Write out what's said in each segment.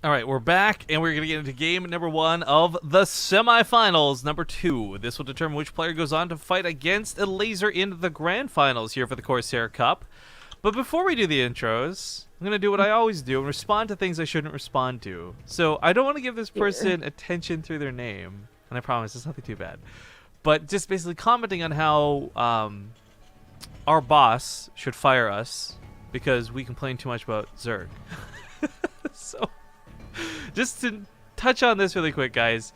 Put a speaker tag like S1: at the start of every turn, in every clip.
S1: All right, we're back, and we're going to get into game number 1 of the semifinals, number 2. This will determine which player goes on to fight against a laser in the grand finals here for the Corsair Cup. But before we do the intros, I'm going to do what I always do and respond to things I shouldn't respond to. So I don't want to give this person attention through their name, and I promise it's nothing too bad. But just basically commenting on how our boss should fire us because we complain too much about Zerg. So... just to touch on this really quick, guys,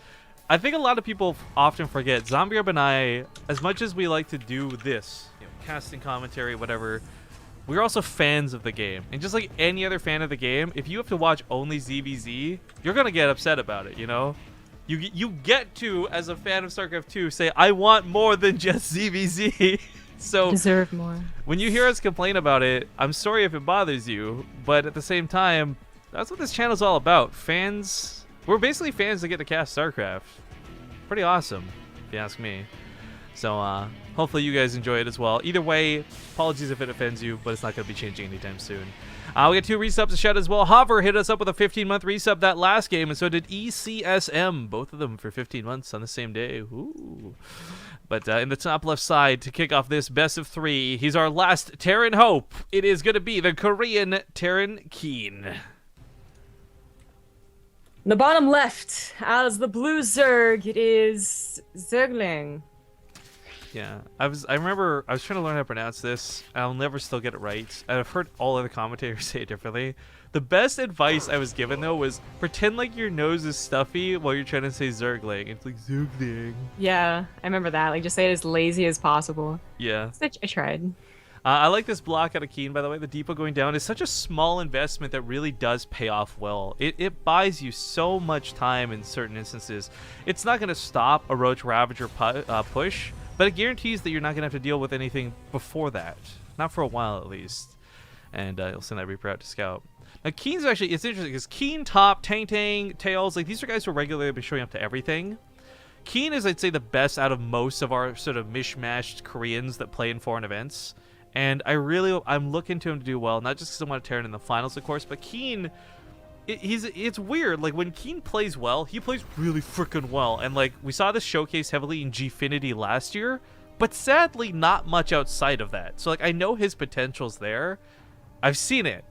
S1: I think a lot of people often forget, ZhuGeLiang and I, as much as we like to do this, casting commentary, whatever, we're also fans of the game. And just like any other fan of the game, if you have to watch only ZvZ, you're going to get upset about it, you know? You get to, as a fan of StarCraft 2, say, I want more than just ZvZ. So
S2: deserve more. When
S1: you hear us complain about it, I'm sorry if it bothers you, but at the same time, that's what this channel's all about. Fans, we're basically fans that get to cast StarCraft. Pretty awesome, if you ask me. So hopefully you guys enjoy it as well. Either way, apologies if it offends you, but it's not going to be changing anytime soon. We got 2 resubs to shout as well. Hover hit us up with a 15-month resub that last game, and so did ECSM. Both of them for 15 months on the same day. Ooh. But in the top left side, to kick off this best of 3, he's our last Terran hope. It is going to be the Korean Terran KeeN.
S2: In the bottom left, as the blue Zerg, it is ZhuGeLiang.
S1: Yeah, I remember I was trying to learn how to pronounce this. I'll never still get it right. I've heard all other commentators say it differently. The best advice I was given though was pretend like your nose is stuffy while you're trying to say ZhuGeLiang. It's like ZhuGeLiang.
S2: Yeah, I remember that. Like just say it as lazy as possible.
S1: Yeah.
S2: I tried.
S1: I like this block out of KeeN, by the way. The depot going down is such a small investment that really does pay off well. It buys you so much time in certain instances. It's not going to stop a Roach Ravager push, but it guarantees that you're not going to have to deal with anything before that. Not for a while, at least. And you'll send that Reaper out to scout. Now, KeeN's actually, it's interesting, because KeeN, Top, Tang, Tails, like, these are guys who are regularly been showing up to everything. KeeN is, I'd say, the best out of most of our sort of mishmashed Koreans that play in foreign events. And I'm looking to him to do well, not just because I want to tear it in the finals, of course, but KeeN, it's weird. Like, when KeeN plays well, he plays really freaking well. And, like, we saw this showcased heavily in Gfinity last year, but sadly, not much outside of that. So, like, I know his potential's there. I've seen it,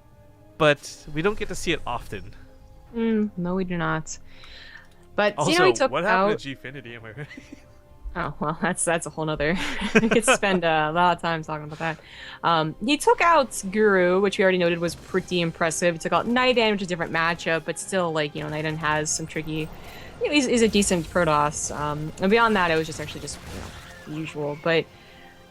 S1: but we don't get to see it often.
S2: No, we do not. But,
S1: also,
S2: you know, he took
S1: what happened to Gfinity? Am I right?
S2: Oh, well, that's a whole nother... we could spend a lot of time talking about that. He took out Guru, which we already noted was pretty impressive. He took out Nidan, which is a different matchup, but still, like, you know, Nidan has some tricky... You know, he's a decent Protoss. And beyond that, it was just actually just, you know, usual. But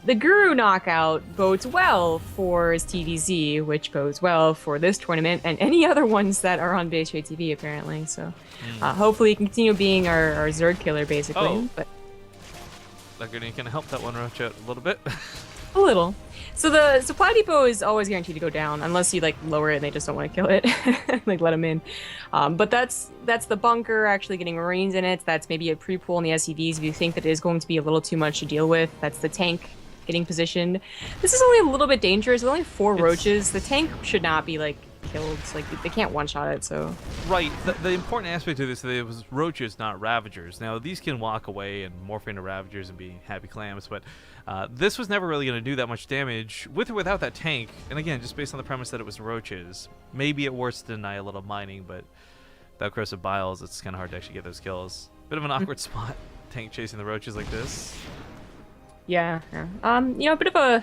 S2: the Guru knockout bodes well for his TvZ, which bodes well for this tournament and any other ones that are on BaseTradeTV, apparently. So hopefully he can continue being our Zerg killer, basically.
S1: Oh.
S2: But
S1: Gonna help that one Roach out a little bit.
S2: A little. So the supply depot is always guaranteed to go down unless you like lower it and they just don't want to kill it, like let them in. But that's the bunker actually getting Marines in it. That's maybe a pre-pull in the SCVs if you think that it is going to be a little too much to deal with. That's the tank getting positioned. This is only a little bit dangerous. With only 4 roaches, the tank should not be like killed. Like they can't one-shot it. So
S1: right. The important aspect of this is that it was roaches, not ravagers. Now these can walk away and morph into ravagers and be happy clams, but this was never really going to do that much damage with or without that tank. And again, just based on the premise that it was roaches, maybe it works to deny a little mining, but without corrosive biles, it's kind of hard to actually get those kills. Bit of an awkward spot, tank chasing the roaches like this.
S2: Yeah. You know, a bit of a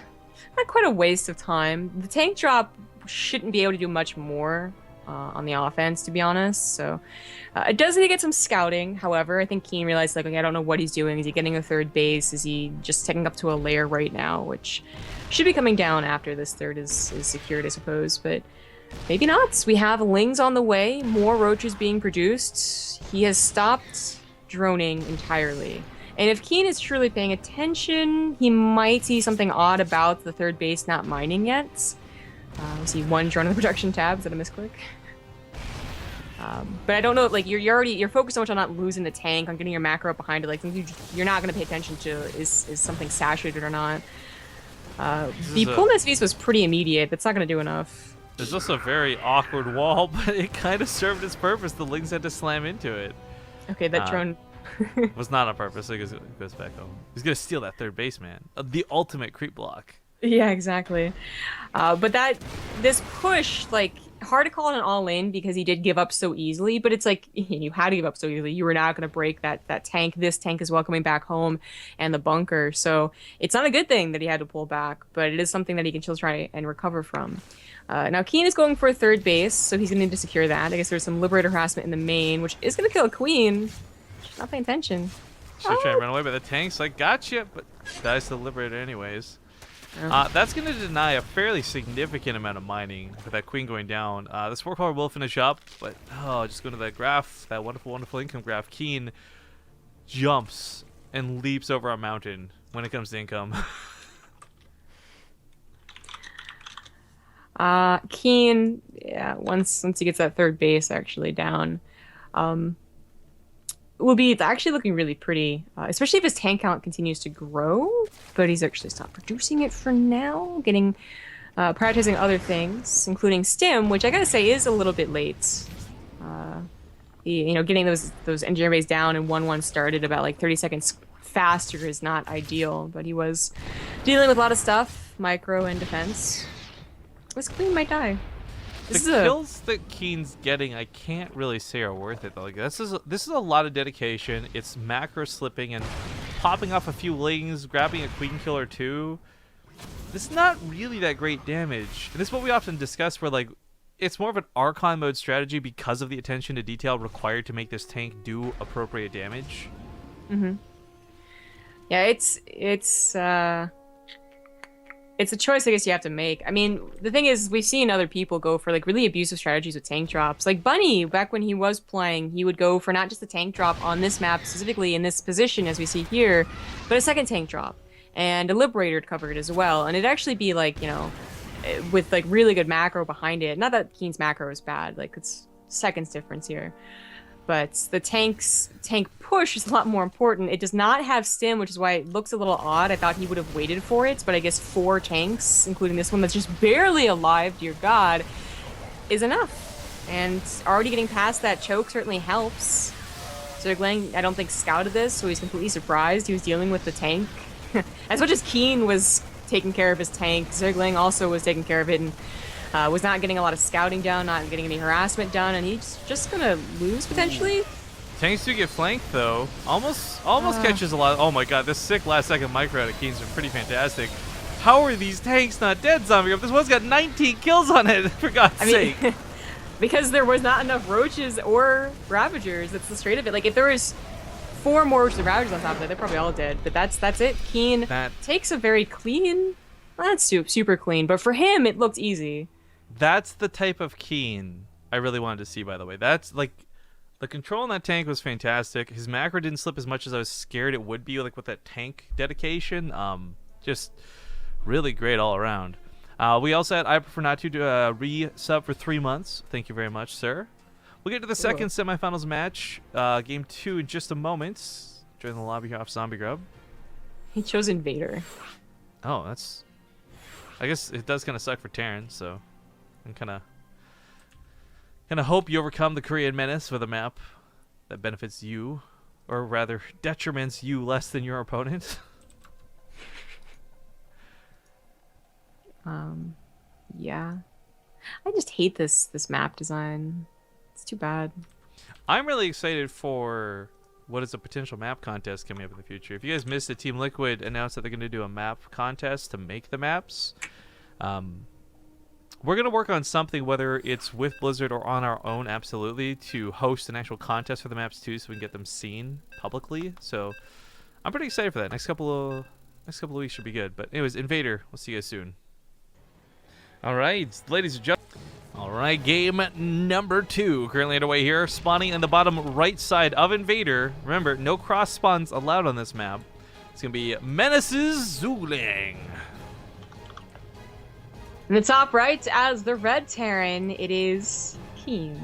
S2: not quite a waste of time. The tank drop shouldn't be able to do much more on the offense, to be honest. So it does need to get some scouting. However, I think KeeN realized, like, okay, I don't know what he's doing. Is he getting a third base? Is he just taking up to a layer right now, which should be coming down after this third is secured, I suppose. But maybe not. We have Lings on the way. More roaches being produced. He has stopped droning entirely. And if KeeN is truly paying attention, he might see something odd about the third base not mining yet. We see 1 drone in the production tab. Is that a misclick? But I don't know. Like you're focused so much on not losing the tank, on getting your macro up behind it. Like you're not going to pay attention to is something saturated or not. The pull in SVs was pretty immediate. That's not going to do enough.
S1: There's also a very awkward wall, but it kind of served its purpose. The Lings had to slam into it.
S2: Okay, that drone
S1: was not on purpose. It goes back home. He's gonna steal that third base, man. The ultimate creep block.
S2: Yeah, exactly. But this push, like, hard to call it an all-in because he did give up so easily, but it's like, you had to give up so easily. You were not going to break that tank, this tank as well, coming back home, and the bunker. So it's not a good thing that he had to pull back, but it is something that he can still try and recover from. Now, KeeN is going for a third base, so he's going to need to secure that. I guess there's some Liberator harassment in the main, which is going to kill a Queen. She's not paying attention.
S1: She's trying to run away, but the tank's like, gotcha, but dies to the Liberator anyways. That's going to deny a fairly significant amount of mining with that Queen going down. This 4-color will finish up, but just going to that graph, that wonderful, wonderful income graph. KeeN jumps and leaps over a mountain when it comes to income.
S2: KeeN, yeah, once he gets that third base actually down, will be actually looking really pretty, especially if his tank count continues to grow, but he's actually stopped producing it for now, prioritizing other things, including Stim, which I gotta say is a little bit late. Getting those engineer bays down and 1-1 started about like 30 seconds faster is not ideal, but he was dealing with a lot of stuff, micro and defense. This Queen might die.
S1: The kills that KeeN's getting, I can't really say are worth it though. Like, this is a lot of dedication. It's macro slipping and popping off a few Lings, grabbing a Queen kill or two. This is not really that great damage. And this is what we often discuss, where like it's more of an Archon mode strategy because of the attention to detail required to make this tank do appropriate damage.
S2: Mm-hmm. Yeah, it's a choice I guess you have to make. I mean, the thing is, we've seen other people go for like really abusive strategies with tank drops. Like Bunny, back when he was playing, he would go for not just a tank drop on this map, specifically in this position as we see here, but a second tank drop and a Liberator to cover it as well. And it'd actually be like, with like really good macro behind it. Not that KeeN's macro is bad, like it's seconds difference here. But the tank push is a lot more important. It does not have Stim, which is why it looks a little odd. I thought he would have waited for it, but I guess 4 tanks, including this one that's just barely alive, dear God, is enough. And already getting past that choke certainly helps. ZhuGeLiang, I don't think, scouted this, so he's completely surprised. He was dealing with the tank. As much as KeeN was taking care of his tank, ZhuGeLiang also was taking care of it, and was not getting a lot of scouting done, not getting any harassment done, and he's just gonna lose potentially.
S1: Tanks do get flanked though. Almost catches a lot. Oh my god, this sick last second micro out of KeeN's been pretty fantastic. How are these tanks not dead, Zombie? This one's got 19 kills on it, for God's sake.
S2: Because there was not enough roaches or ravagers. That's the straight of it. Like if there was 4 more roaches or ravagers on top of it, they're probably all dead. But that's it. KeeN takes a very clean. Well, that's super clean, but for him it looked easy.
S1: That's the type of KeeN I really wanted to see, by the way. That's like, the control on that tank was fantastic. His macro didn't slip as much as I was scared it would be, like with that tank dedication. Just really great all around. We also had I Prefer Not to re-sub for 3 months. Thank you very much, sir. We'll get to the second semifinals match, game 2 in just a moment. Join the lobby here off Zombie Grub.
S2: He chose Invader.
S1: Oh, that's... I guess it does kind of suck for Terran, so I'm kind of hope you overcome the Korean menace with a map that benefits you, or rather detriments you less than your opponent.
S2: Yeah. I just hate this map design. It's too bad.
S1: I'm really excited for what is a potential map contest coming up in the future. If you guys missed it, Team Liquid announced that they're going to do a map contest to make the maps. We're going to work on something, whether it's with Blizzard or on our own, absolutely, to host an actual contest for the maps too, so we can get them seen publicly. So I'm pretty excited for that. Next couple of weeks should be good. But anyways, Invader, we'll see you guys soon. All right, ladies and gentlemen. All right, game number 2 currently underway here. Spawning in the bottom right side of Invader. Remember, no cross spawns allowed on this map. It's going to be Menace's ZhuGeLiang.
S2: In the top right, as the red Terran, it is KeeN.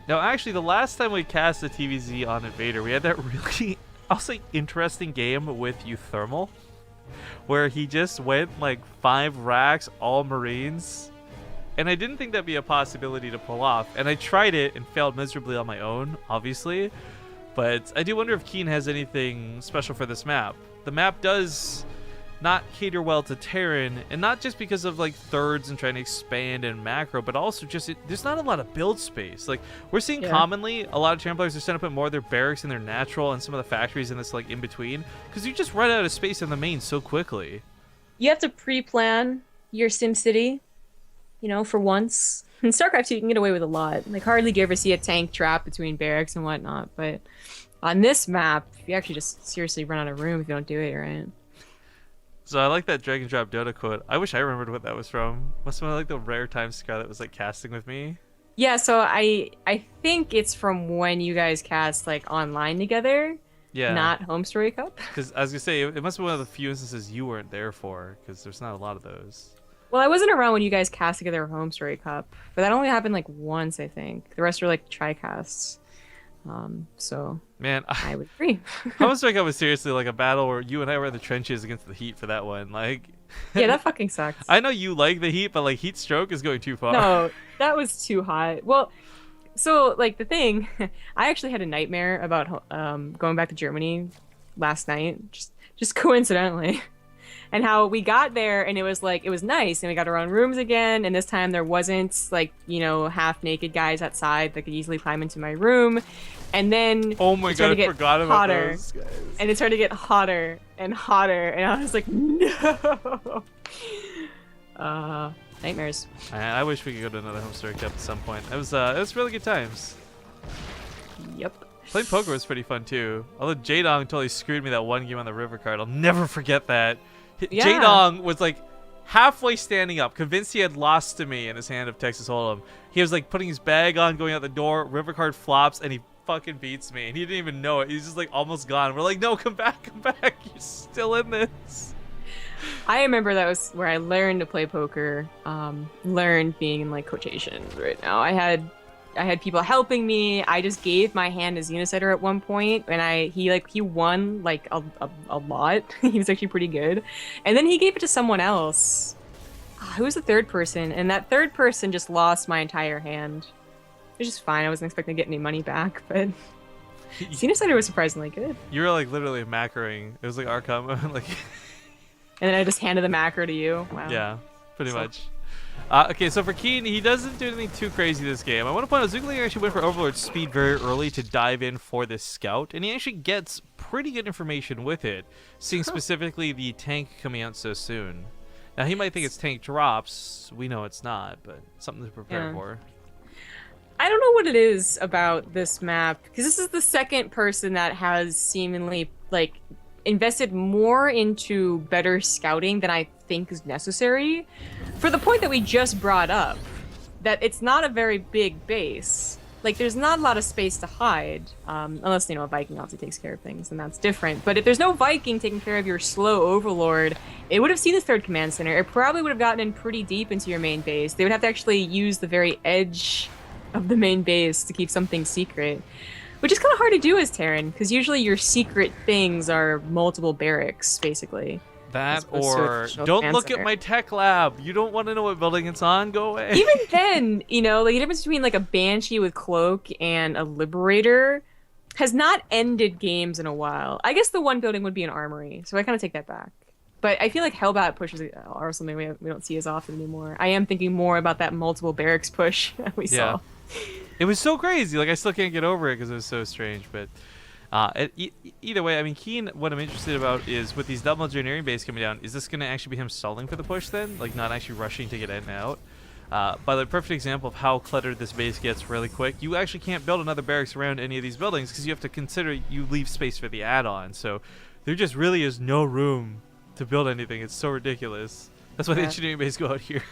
S1: Now, actually, the last time we cast the TvZ on Invader, we had that really, I'll say, interesting game with Euthermal, where he just went like 5 racks, all Marines, and I didn't think that'd be a possibility to pull off. And I tried it and failed miserably on my own, obviously. But I do wonder if KeeN has anything special for this map. The map does not cater well to Terran, and not just because of like thirds and trying to expand and macro, but also just there's not a lot of build space. Like we're seeing commonly a lot of Terran players are setting up more of their barracks and their natural and some of the factories in this like in between, because you just run out of space in the main so quickly.
S2: You have to pre-plan your SimCity, you know, for once. In StarCraft 2, you can get away with a lot. Like hardly do you ever see a tank trap between barracks and whatnot, but on this map, you actually just seriously run out of room if you don't do it right.
S1: So I like that drag and drop Dota quote. I wish I remembered what that was from. Must have been like the rare time Scar that was like casting with me.
S2: Yeah, so I think it's from when you guys cast like online together.
S1: Yeah.
S2: Not Home Story Cup.
S1: Because I was gonna say it must be one of the few instances you weren't there for, because there's not a lot of those.
S2: Well, I wasn't around when you guys cast together Home Story Cup, but that only happened like once, I think. The rest were like tri-casts. So
S1: man,
S2: I would agree.
S1: Home Story Cup was seriously like a battle where you and I were in the trenches against the Heat for that one. Like,
S2: yeah, that fucking sucks.
S1: I know you like the Heat, but like Heat Stroke is going too far.
S2: No, that was too hot. Well, so like the thing, I actually had a nightmare about going back to Germany last night, just coincidentally. And how we got there and it was nice and we got our own rooms again, and this time there wasn't like, you know, half naked guys outside that could easily climb into my room. And then
S1: oh my god, I forgot about those guys.
S2: And it started to get hotter and hotter, and I was like, no. Nightmares.
S1: I wish we could go to another Home Story Cup at some point. It was really good times.
S2: Yep.
S1: Playing poker was pretty fun too. Although Jaedong totally screwed me that one game on the river card. I'll never forget that.
S2: Yeah.
S1: Jaedong was like halfway standing up, convinced he had lost to me in his hand of Texas Hold'em. He was like putting his bag on, going out the door, river card flops, and he fucking beats me. And he didn't even know it. He's just like almost gone. We're like, no, come back. You're still in this.
S2: I remember that was where I learned to play poker. Learned being in like quotations right now. I had people helping me. I just gave my hand to Xenocider at one point, and he won like a lot. He was actually pretty good, and then he gave it to someone else. Who was the third person? And that third person just lost my entire hand. It was just fine. I wasn't expecting to get any money back, but Xenocider was surprisingly good.
S1: You were like literally macroing. It was like our combo, like.
S2: And then I just handed the macro to you. Wow.
S1: Yeah, pretty much. Okay, so for KeeN, he doesn't do anything too crazy this game. I want to point out ZhuGeLiang actually went for Overlord speed very early to dive in for this scout, and he actually gets pretty good information with it, seeing specifically the tank coming out so soon. Now, he might think it's tank drops. We know it's not, but something to prepare for.
S2: I don't know what it is about this map, because this is the second person that has seemingly, like, invested more into better scouting than I think is necessary, for the point that we just brought up, that it's not a very big base. Like, there's not a lot of space to hide, unless, you know, a Viking obviously takes care of things, and that's different. But if there's no Viking taking care of your slow Overlord, it would have seen the third command center. It probably would have gotten in pretty deep into your main base. They would have to actually use the very edge of the main base to keep something secret. Which is kind of hard to do as Terran, because usually your secret things are multiple barracks, basically.
S1: That, or don't look at my tech lab. You don't want to know what building it's on. Go away.
S2: Even then, you know, like the difference between like a Banshee with Cloak and a Liberator has not ended games in a while. I guess the one building would be an Armory, so I kind of take that back. But I feel like Hellbat pushes are something we don't see as often anymore. I am thinking more about that multiple barracks push that we saw.
S1: It was so crazy. Like, I still can't get over it because it was so strange. But either way, I mean, KeeN, what I'm interested about is with these double engineering base coming down, is this going to actually be him stalling for the push then? Like, not actually rushing to get in and out? By the perfect example of how cluttered this base gets really quick, you actually can't build another barracks around any of these buildings because you have to consider you leave space for the add-on. So there just really is no room to build anything. It's so ridiculous. That's why the engineering base go out here.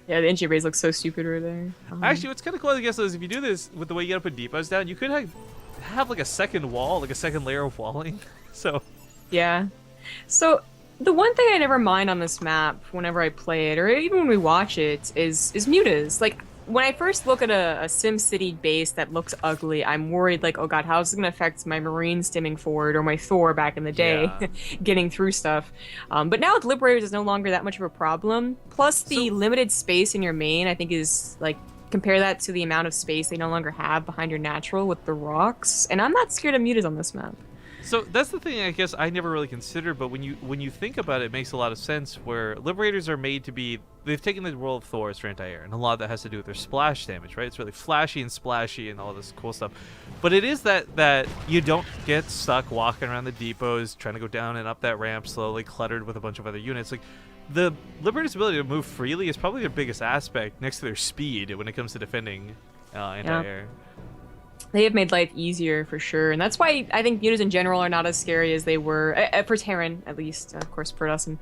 S2: Yeah, the engineering base looks so stupid right there.
S1: Actually, what's kind of cool, I guess, is if you do this with the way you gotta put depots down, you could have like a second wall, like a second layer of walling. So
S2: yeah. So the one thing I never mind on this map whenever I play it, or even when we watch it, is mutas. Like, when I first look at a SimCity base that looks ugly, I'm worried like, oh god, how is this gonna affect my Marine stimming forward or my Thor back in the day,
S1: Yeah.
S2: getting through stuff. But now with Liberators, it's no longer that much of a problem. Plus, the limited space in your main, I think, is like compare that to the amount of space they no longer have behind your natural with the rocks. And I'm not scared of mutas on this map.
S1: So that's the thing I guess I never really considered, but when you think about it, it makes a lot of sense where Liberators are made to be, they've taken the role of Thor's for anti-air, and a lot of that has to do with their splash damage, right? It's really flashy and splashy and all this cool stuff. But it is that you don't get stuck walking around the depots, trying to go down and up that ramp slowly, cluttered with a bunch of other units. Like, the Liberators' ability to move freely is probably their biggest aspect next to their speed when it comes to defending anti-air.
S2: Yeah. They have made life easier for sure, and that's why I think mutas in general are not as scary as they were for Terran, at least. Of course, Protoss and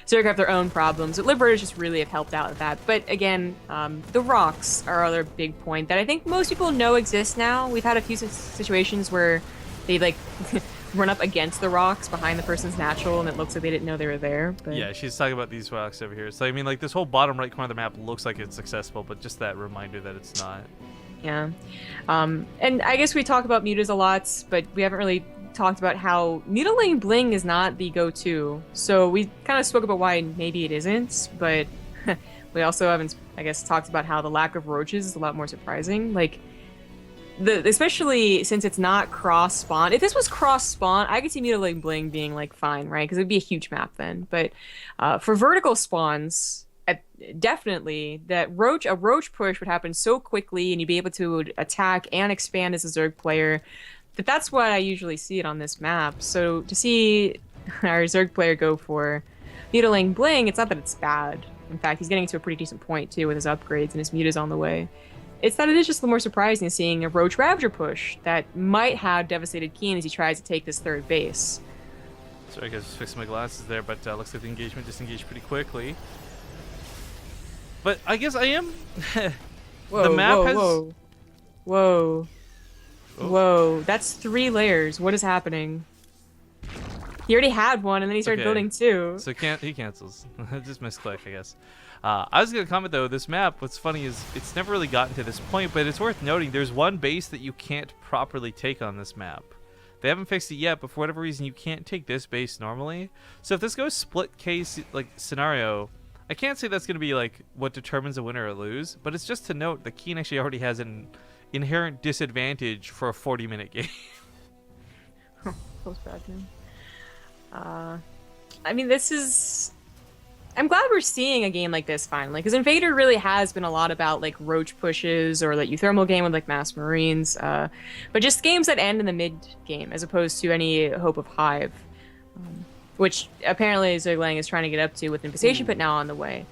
S2: Zerg have their own problems, but Liberators just really have helped out with that. But again, the rocks are another big point that I think most people know exist now. We've had a few situations where they like run up against the rocks behind the person's natural, and it looks like they didn't know they were there. But
S1: yeah, she's talking about these rocks over here. So I mean, like, this whole bottom right corner of the map looks like it's accessible, but just that reminder that it's not.
S2: Yeah. And I guess we talk about mutas a lot, but we haven't really talked about how ZhuGeLiang Bling is not the go-to. So we kind of spoke about why maybe it isn't, but we also haven't, I guess, talked about how the lack of roaches is a lot more surprising. Like, especially since it's not cross-spawn. If this was cross-spawn, I could see ZhuGeLiang Bling being, like, fine, right? Because it'd be a huge map then. But for vertical spawns, definitely a roach push would happen so quickly and you'd be able to attack and expand as a Zerg player that's what I usually see it on this map. So to see our Zerg player go for ZhuGeLiang Bling, it's not that it's bad. In fact, he's getting to a pretty decent point too with his upgrades and his mutas on the way. It's that it is just a little more surprising seeing a Roach Ravager push that might have devastated KeeN as he tries to take this third base.
S1: Sorry guys, just fixing my glasses there, but looks like the engagement disengaged pretty quickly. But I guess I am.
S2: Whoa,
S1: the map
S2: whoa,
S1: has.
S2: Whoa. Whoa.
S1: Oh.
S2: Whoa. That's 3 layers. What is happening? He already had one, and then he started building 2.
S1: So he cancels. Just misclick, I guess. I was gonna comment though. This map, what's funny is it's never really gotten to this point, but it's worth noting. There's one base that you can't properly take on this map. They haven't fixed it yet, but for whatever reason, you can't take this base normally. So if this goes split case like scenario. I can't say that's going to be like what determines a winner or lose, but it's just to note that KeeN actually already has an inherent disadvantage for a 40-minute game.
S2: Close back, man. I mean, this is... I'm glad we're seeing a game like this finally, because Invader really has been a lot about like roach pushes or like thermal game with like mass marines, but just games that end in the mid game as opposed to any hope of Hive. Which apparently ZhuGeLiang is trying to get up to with Infestation Pit now on the way.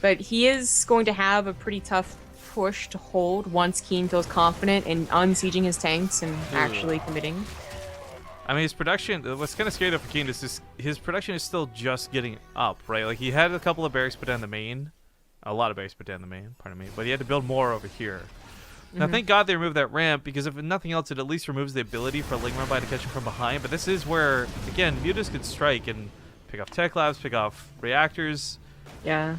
S2: But he is going to have a pretty tough push to hold once KeeN feels confident in unsieging his tanks and actually committing.
S1: I mean, his production, what's kind of scary though for KeeN is just, his production is still just getting up, right? Like, he had a couple of barracks put down the main. A lot of barracks put down the main, pardon me. But he had to build more over here. Now, thank God they removed that ramp, because if nothing else, it at least removes the ability for Ling Runby to catch him from behind. But this is where, again, mutas could strike and pick off tech labs, pick off reactors.
S2: Yeah.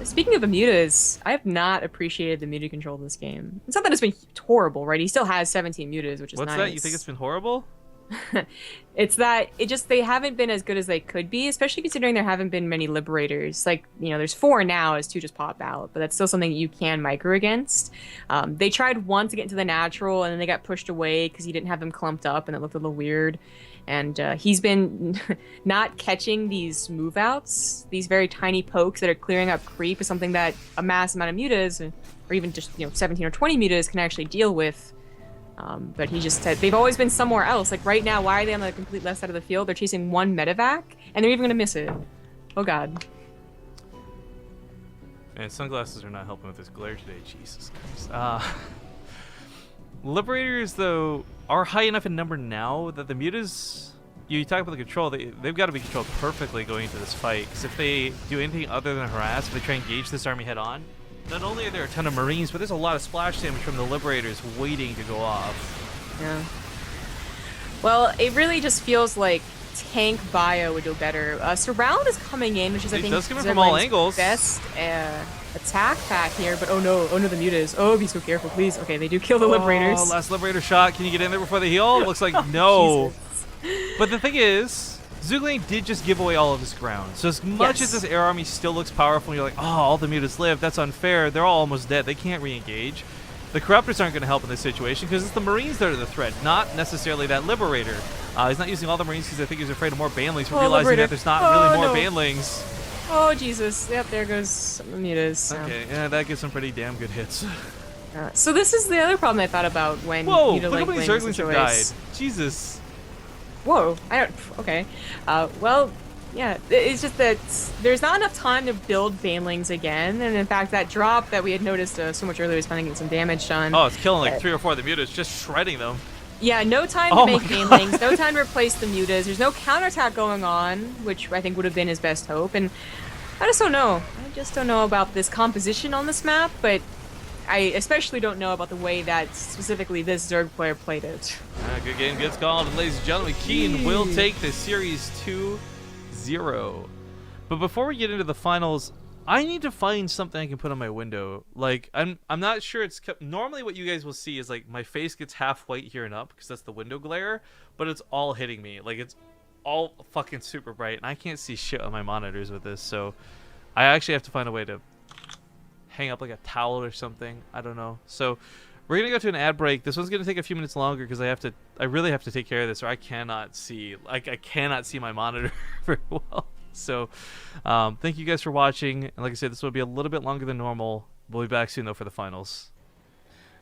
S2: Speaking of the mutas, I have not appreciated the muta control of this game. It's not that it's been horrible, right? He still has 17 mutas, which is nice.
S1: What's that? You think it's been horrible?
S2: It's that they haven't been as good as they could be, especially considering there haven't been many liberators. Like, you know, there's 4 now as 2 just pop out, but that's still something that you can micro against. They tried once to get into the natural, and then they got pushed away because he didn't have them clumped up, and it looked a little weird. And he's been not catching these move outs, these very tiny pokes that are clearing up creep, is something that a mass amount of mutas, or even just 17 or 20 mutas, can actually deal with. But he just said they've always been somewhere else. Like right now, why are they on the complete left side of the field? They're chasing 1 medevac, and they're even going to miss it. Oh god.
S1: And sunglasses are not helping with this glare today. Jesus Christ. Liberators, though, are high enough in number now that the mutas, you talk about the control, they've got to be controlled perfectly going into this fight. Because if they do anything other than harass, if they try and engage this army head on, not only are there a ton of Marines, but there's a lot of splash damage from the Liberators waiting to go off.
S2: Yeah. Well, it really just feels like tank bio would do better. Surround is coming in, which is, I think,
S1: does come in from all angles.
S2: best. attack pack here, but oh no, the mutas. Oh, be so careful, please. Okay, they do kill the Liberators.
S1: Oh, last Liberator shot. Can you get in there before they heal? Looks like no. But the thing is, ZhuGeLiang did just give away all of his ground. So as much as this air army still looks powerful, and you're like, oh, all the mutas live, that's unfair. They're all almost dead. They can't re-engage. The Corruptors aren't going to help in this situation because it's the Marines that are the threat, not necessarily that Liberator. He's not using all the Marines because I think he's afraid of more banlings. We're realizing that there's not really more banlings.
S2: Oh, Jesus. Yep, there goes some of the mutas.
S1: Okay, yeah, that gives some pretty damn good hits.
S2: So this is the other problem I thought about when
S1: Whoa,
S2: look
S1: how many ZhuGeLiangs have died. Jesus.
S2: Whoa, I don't, okay. Well, yeah, it's just that there's not enough time to build banelings again, and in fact, that drop that we had noticed so much earlier was finally getting some damage done.
S1: Oh, it's killing like 3 or 4 of the mutas, just shredding them.
S2: Yeah, no time to make banelings, no time to replace the mutas. There's no counterattack going on, which I think would have been his best hope, and I just don't know. I just don't know about this composition on this map, but I especially don't know about the way that specifically this Zerg player played it.
S1: Good game gets called, and ladies and gentlemen, KeeN will take the Series 2-0. But before we get into the finals, I need to find something I can put on my window. Like, I'm not sure it's normally what you guys will see is like my face gets half white here and up because that's the window glare, but it's all hitting me. Like, it's all fucking super bright, and I can't see shit on my monitors with this, so I actually have to find a way to hang up like a towel or something. I don't know. So we're gonna go to an ad break. This one's gonna take a few minutes longer because I really have to take care of this, or I cannot see. Like, I cannot see my monitor very well. So thank you guys for watching, and like I said, this will be a little bit longer than normal. We'll be back soon though for the finals.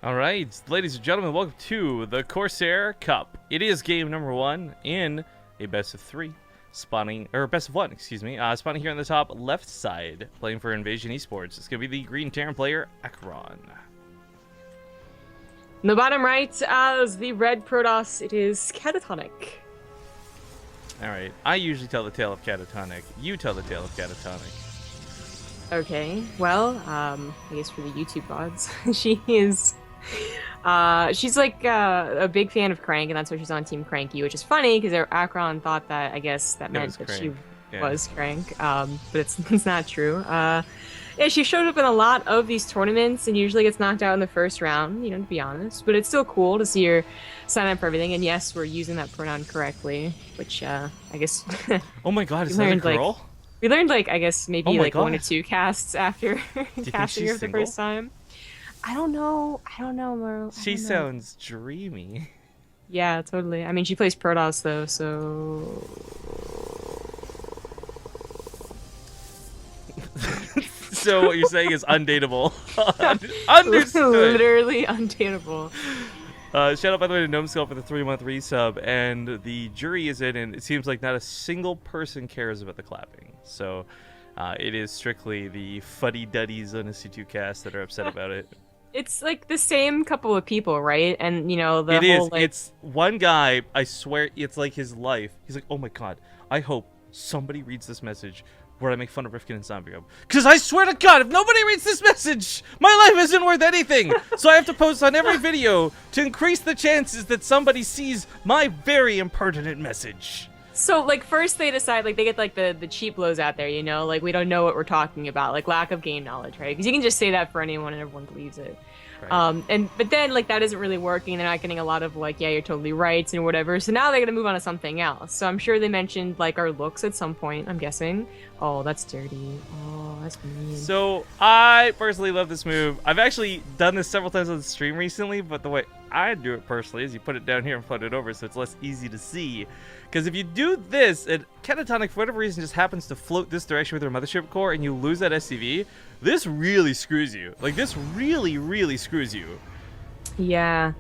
S1: All right, ladies and gentlemen, welcome to the Corsair Cup. It is game number 1 in a best of 3 spawning, or best of 1, excuse me, spawning here on the top left side, playing for Invasion Esports. It's gonna be the green Terran player Acheron.
S2: In the bottom right, as the red Protoss, it is Catatonic.
S1: Alright, I usually tell the tale of Catatonic. You tell the tale of Catatonic.
S2: Okay, well, I guess for the YouTube gods, she is, she's like a big fan of Crank, and that's why she's on Team Cranky, which is funny, because Acheron thought that, I guess, that meant that she was Crank, but it's not true. Yeah, she showed up in a lot of these tournaments and usually gets knocked out in the first round, you know, to be honest. But it's still cool to see her sign up for everything. And yes, we're using that pronoun correctly, which I guess.
S1: Oh my god, is that a girl?
S2: We learned, like, I guess maybe like 1 or 2 casts after casting her for the first time. I don't know, Merle.
S1: She sounds dreamy.
S2: Yeah, totally. I mean, she plays Protoss though, so.
S1: So what you're saying is undateable. Understood.
S2: Literally undateable.
S1: Shout out, by the way, to Gnomeskull for the 3-month resub, and the jury is in, and it seems like not a single person cares about the clapping. So it is strictly the fuddy-duddies on a C2 cast that are upset about it.
S2: It's like the same couple of people, right? And, you know, the whole, like...
S1: It's one guy, I swear, it's like his life. He's like, oh my god, I hope somebody reads this message where I make fun of Rifkin and Zombie. Because I swear to god, if nobody reads this message, my life isn't worth anything. So I have to post on every video to increase the chances that somebody sees my very impertinent message.
S2: So, like, first they decide, like, they get, like, the cheap blows out there, you know? Like, we don't know what we're talking about. Like, lack of game knowledge, right? Because you can just say that for anyone and everyone believes it. Right. But then, like, that isn't really working. They're not getting a lot of, like, yeah, you're totally right and whatever. So now they're gonna move on to something else. So I'm sure they mentioned, like, our looks at some point, I'm guessing. Oh, that's dirty. Oh, that's mean.
S1: So I personally love this move. I've actually done this several times on the stream recently, but the way I do it personally is you put it down here and flip it over so it's less easy to see. Because if you do this, and Catatonic, for whatever reason, just happens to float this direction with her mothership core and you lose that SCV, this really screws you. Like, this really, really screws you.
S2: Yeah.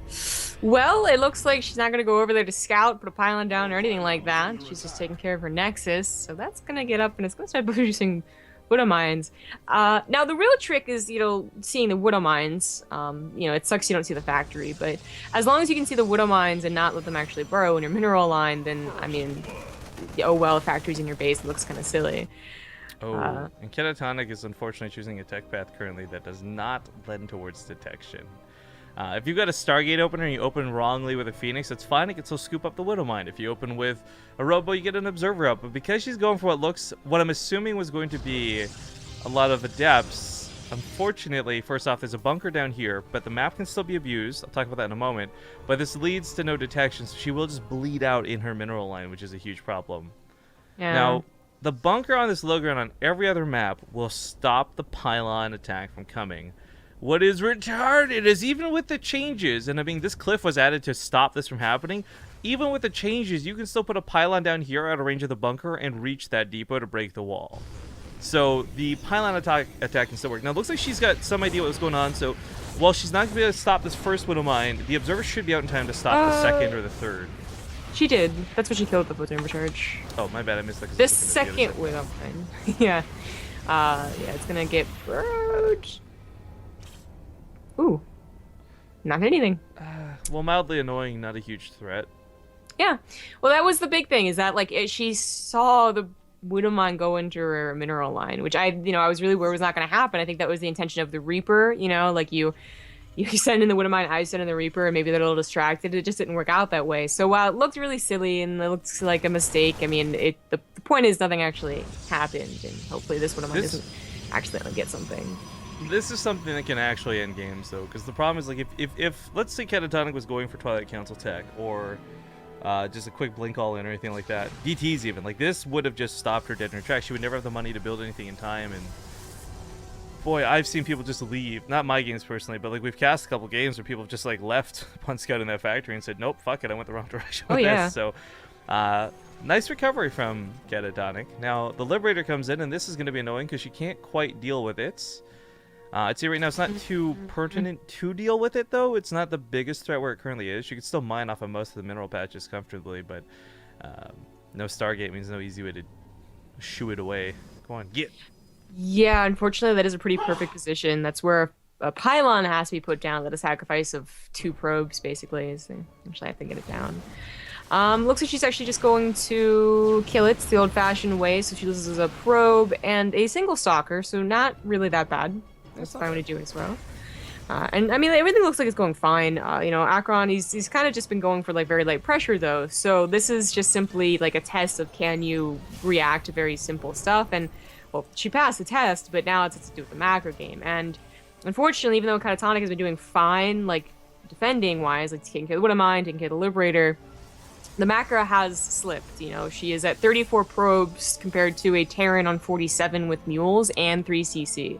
S2: Well, it looks like she's not going to go over there to scout, put a pylon down, or anything like that. She's just taking care of her Nexus, so that's going to get up and it's going to start producing Widow Mines. Now, the real trick is, you know, seeing the Widow Mines. You know, it sucks you don't see the factory, but as long as you can see the Widow Mines and not let them actually burrow in your mineral line, then, I mean, oh well, the factory's in your base, it looks kind of silly.
S1: Oh, and Catatonic is unfortunately choosing a tech path currently that does not lend towards detection. If you've got a Stargate opener and you open wrongly with a Phoenix, that's fine. It can still scoop up the Widow Mine. If you open with a Robo, you get an Observer up. But because she's going for what I'm assuming was going to be a lot of Adepts, unfortunately, first off, there's a bunker down here, but the map can still be abused. I'll talk about that in a moment. But this leads to no detection, so she will just bleed out in her mineral line, which is a huge problem.
S2: Yeah.
S1: Now, the bunker on this low ground on every other map will stop the pylon attack from coming. What is retarded is even with the changes, and I mean, this cliff was added to stop this from happening, even with the changes, you can still put a pylon down here out of range of the bunker and reach that depot to break the wall. So the pylon attack can still work. Now, it looks like she's got some idea what's going on, so while she's not going to be able to stop this first widow mine, the observer should be out in time to stop the second or the third.
S2: She did. That's what she killed with the platoon recharge.
S1: Oh, my bad, I missed that.
S2: The second widow mine. Yeah. Yeah, it's going to get burrowed. Ooh. Not anything.
S1: Well, mildly annoying, not a huge threat.
S2: Yeah. Well, that was the big thing, is that, like, she saw the widow mine go into her mineral line, which I was really worried was not going to happen. I think that was the intention of the Reaper, like you send in the widow mine, I send in the Reaper, and maybe they're a little distracted. It just didn't work out that way. So while it looked really silly and it looked like a mistake, I mean, the point is nothing actually happened, and hopefully this widow mine doesn't accidentally get something.
S1: This is something that can actually end games, though, because the problem is, like, if let's say Catatonic was going for Twilight Council tech, or just a quick blink all-in or anything like that, DTs even, like, this would have just stopped her dead in her tracks. She would never have the money to build anything in time, and boy, I've seen people just leave. Not my games personally, but, like, we've cast a couple games where people have just, like, left upon scouting that factory and said, nope, fuck it, I went the wrong direction with this. So, nice recovery from Catatonic. Now, the Liberator comes in, and this is going to be annoying because she can't quite deal with it. I'd say right now it's not too pertinent to deal with it, though. It's not the biggest threat where it currently is. You can still mine off of most of the mineral patches comfortably, but no Stargate means no easy way to shoo it away. Go on, get.
S2: Yeah, unfortunately, that is a pretty perfect position. That's where a pylon has to be put down, that a sacrifice of 2 probes, basically. So actually, I have to get it down. Looks like she's actually just going to kill it the old-fashioned way, so she loses a probe and a single stalker, so not really that bad. That's fine to do as well. And I mean, everything looks like it's going fine. Akron, he's kind of just been going for like very light pressure though. So this is just simply like a test of can you react to very simple stuff. And well, she passed the test, but now it's to do with the macro game. And unfortunately, even though Catatonic has been doing fine, like defending wise, like taking care of the Widow Mine, taking care of the Liberator, the macro has slipped. She is at 34 probes compared to a Terran on 47 with mules and 3 CC.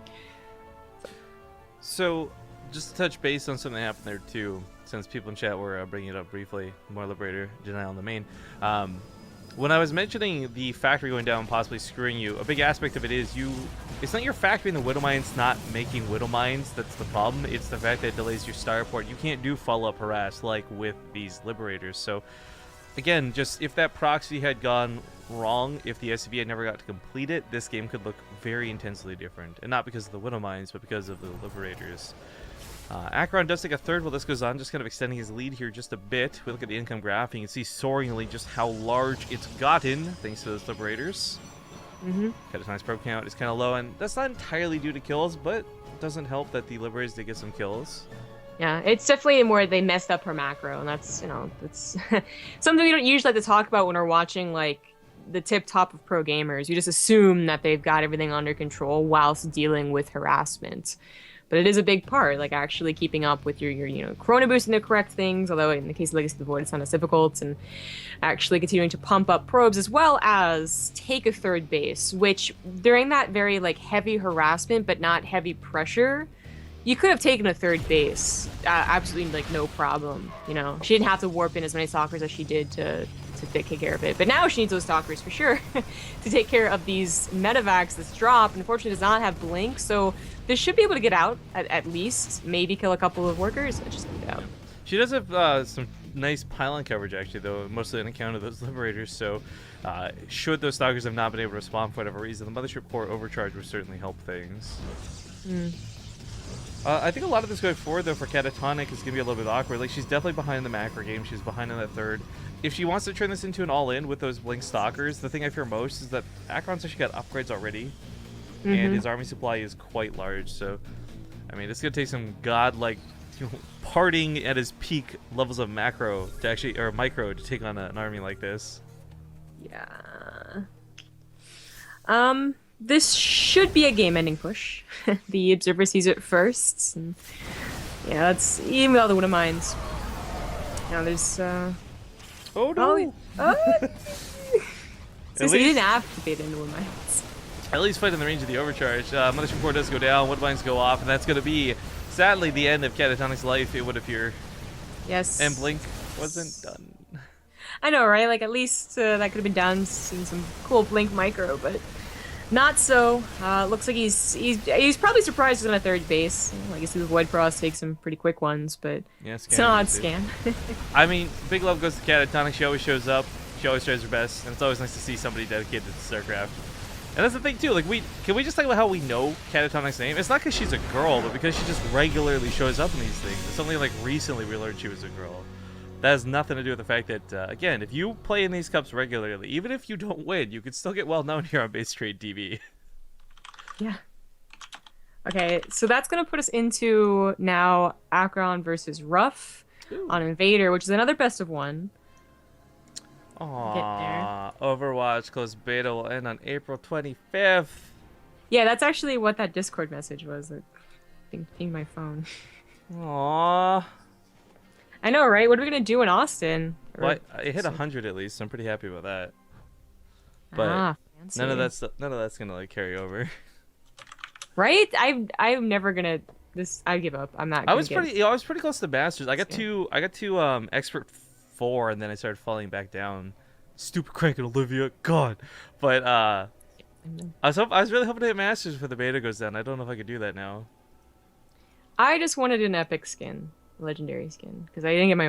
S1: So, just to touch base on something that happened there too, since people in chat were bringing it up briefly, more Liberator, denial on the main. When I was mentioning the factory going down and possibly screwing you, a big aspect of it is it's not your factory in the Widow Mines not making Widow Mines that's the problem, it's the fact that it delays your starport. You can't do follow-up harass like with these Liberators. So, again, just if that proxy had gone wrong, if the SCV had never got to complete it, this game could look very intensely different. And not because of the Widow Mines, but because of the Liberators. Akron does take a third while this goes on, just kind of extending his lead here just a bit. We look at the income graph, and you can see soaringly just how large it's gotten, thanks to those Liberators. Catatonic's probe count is kind of low, and that's not entirely due to kills, but it doesn't help that the Liberators did get some kills.
S2: Yeah, it's definitely more they messed up her macro, and that's, that's something we don't usually like to talk about when we're watching, like, the tip-top of pro gamers. You just assume that they've got everything under control whilst dealing with harassment. But it is a big part, like actually keeping up with your Chrono Boost and the correct things, although in the case of Legacy of the Void, it's not as difficult, and actually continuing to pump up probes as well as take a third base, which during that very, like, heavy harassment but not heavy pressure, you could have taken a third base, absolutely, like, no problem, She didn't have to warp in as many stalkers as she did to take care of it. But now she needs those stalkers for sure to take care of these medevacs that's dropped. Unfortunately, does not have blink, so this should be able to get out at least. Maybe kill a couple of workers, but just get out.
S1: Yeah. She does have some nice pylon coverage, actually, though, mostly on account of those Liberators. So, should those stalkers have not been able to respond for whatever reason, the Mothership Core overcharge would certainly help things. I think a lot of this going forward, though, for Catatonic is going to be a little bit awkward. Like, she's definitely behind in the macro game. She's behind in that third. If she wants to turn this into an all-in with those Blink Stalkers, the thing I fear most is that Akron's actually got upgrades already, and his army supply is quite large. So, I mean, it's going to take some godlike partying at his peak levels of macro to actually, or micro, to take on an army like this.
S2: Yeah. This should be a game-ending push. the observer sees it first. And yeah, that's even with all the Widow Mines. Now there's
S1: Oh no!
S2: So you didn't activate into Widow Mines.
S1: At least fight in the range of the overcharge. Mothership Core does go down, Wood Mines go off, and that's going to be, sadly, the end of Catatonic's life, it would appear.
S2: Yes.
S1: And Blink wasn't done.
S2: I know, right? Like, at least that could have been done, seeing some cool Blink micro, but not so. Looks like he's probably surprised he's on a third base. Like, you see the Void Frost takes some pretty quick ones, but
S1: yeah,
S2: it's an odd scan.
S1: I mean, big love goes to Catatonic. She always shows up. She always tries her best, and it's always nice to see somebody dedicated to StarCraft. And that's the thing too, like can we just talk about how we know Catatonic's name? It's not because she's a girl, but because she just regularly shows up in these things. It's only like recently we learned she was a girl. That has nothing to do with the fact that, again, if you play in these cups regularly, even if you don't win, you could still get well known here on BaseTradeTV.
S2: Yeah. Okay, so that's going to put us into now Akron versus Ruff on Invader, which is another best of one.
S1: Aww, Overwatch closed beta will end on April 25th.
S2: Yeah, that's actually what that Discord message was. That pinged my phone.
S1: Aww.
S2: I know, right? What are we gonna do in Austin?
S1: Well, it hit 100 at least, so I'm pretty happy about that. But
S2: fancy.
S1: none of that's gonna like carry over.
S2: Right? I'm never gonna. I give up. I'm not.
S1: I was pretty close to Masters. I got to Expert 4, and then I started falling back down. Stupid cranking Olivia, God. But I was really hoping to hit Masters before the beta goes down. I don't know if I could do that now.
S2: I just wanted an epic skin, legendary skin, because I didn't get my